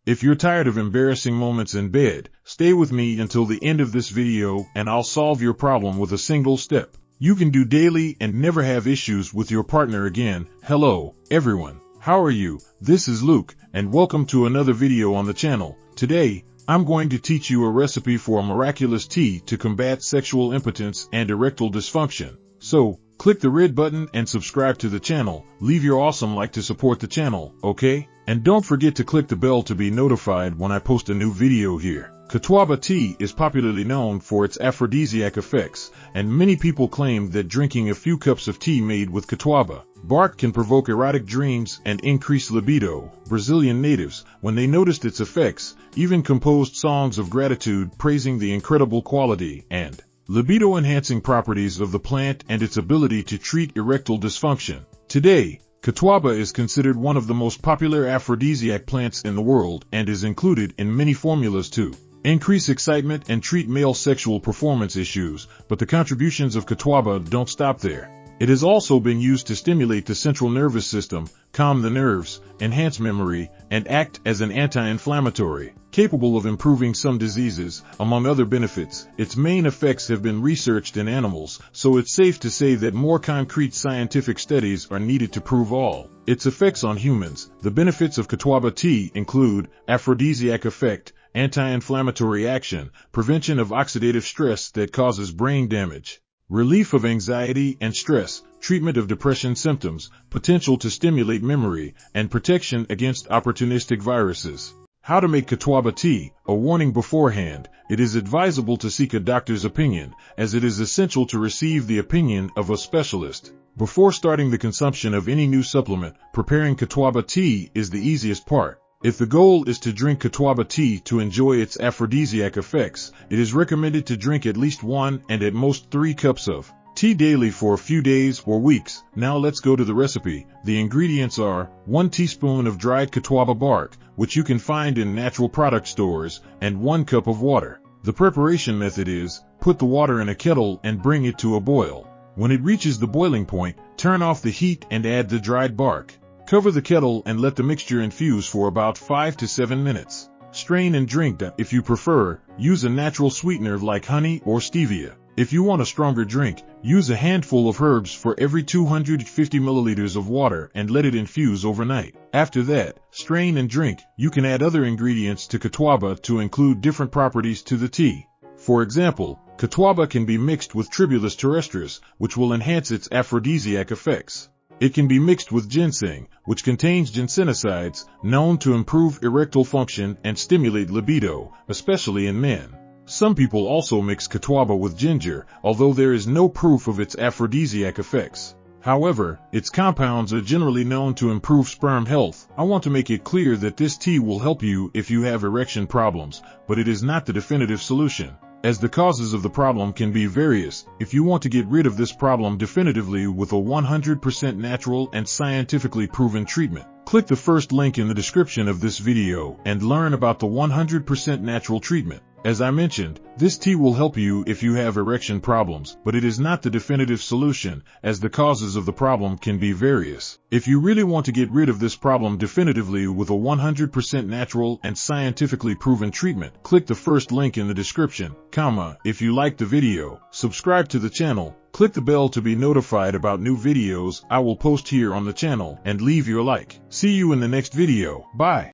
If you're tired of embarrassing moments in bed, stay with me until the end of this video and I'll solve your problem with a single step you can do daily and never have issues with your partner again. Hello, everyone. How are you? This is Luke, and welcome to another video on the channel. Today, I'm going to teach you a recipe for a miraculous tea to combat sexual impotence and erectile dysfunction. So, click the red button and subscribe to the channel. Leave your awesome like to support the channel, okay? And don't forget to click the bell to be notified when I post a new video here. Catuaba tea is popularly known for its aphrodisiac effects, and many people claim that drinking a few cups of tea made with catuaba bark can provoke erotic dreams and increase libido. Brazilian natives, when they noticed its effects, even composed songs of gratitude praising the incredible quality and libido-enhancing properties of the plant and its ability to treat erectile dysfunction. Today, Catuaba is considered one of the most popular aphrodisiac plants in the world and is included in many formulas to increase excitement and treat male sexual performance issues, but the contributions of Catuaba don't stop there. It has also been used to stimulate the central nervous system, calm the nerves, enhance memory, and act as an anti-inflammatory, capable of improving some diseases. Among other benefits, its main effects have been researched in animals, so it's safe to say that more concrete scientific studies are needed to prove all its effects on humans. The benefits of Catuaba tea include aphrodisiac effect, anti-inflammatory action, prevention of oxidative stress that causes brain damage, relief of anxiety and stress, treatment of depression symptoms, potential to stimulate memory, and protection against opportunistic viruses. How to make Catuaba tea? A warning beforehand. It is advisable to seek a doctor's opinion, as it is essential to receive the opinion of a specialist. Before starting the consumption of any new supplement, preparing Catuaba tea is the easiest part. If the goal is to drink Catuaba tea to enjoy its aphrodisiac effects, it is recommended to drink at least 1 and at most 3 cups of tea daily for a few days or weeks. Now let's go to the recipe. The ingredients are 1 teaspoon of dried Catuaba bark, which you can find in natural product stores, and 1 cup of water. The preparation method is, put the water in a kettle and bring it to a boil. When it reaches the boiling point, turn off the heat and add the dried bark. Cover the kettle and let the mixture infuse for about 5 to 7 minutes. Strain and drink. If you prefer, use a natural sweetener like honey or stevia. If you want a stronger drink, use a handful of herbs for every 250 milliliters of water and let it infuse overnight. After that, strain and drink. You can add other ingredients to Catuaba to include different properties to the tea. For example, Catuaba can be mixed with Tribulus terrestris, which will enhance its aphrodisiac effects. It can be mixed with ginseng, which contains ginsenosides, known to improve erectile function and stimulate libido, especially in men. Some people also mix Catuaba with ginger, although there is no proof of its aphrodisiac effects. However, its compounds are generally known to improve sperm health. I want to make it clear that this tea will help you if you have erection problems, but it is not the definitive solution, as the causes of the problem can be various. If you want to get rid of this problem definitively with a 100% natural and scientifically proven treatment, click the first link in the description of this video and learn about the 100% natural treatment. As I mentioned, this tea will help you if you have erection problems, but it is not the definitive solution, as the causes of the problem can be various. If you really want to get rid of this problem definitively with a 100% natural and scientifically proven treatment, click the first link in the description, if you liked the video, subscribe to the channel, click the bell to be notified about new videos I will post here on the channel, and leave your like. See you in the next video. Bye.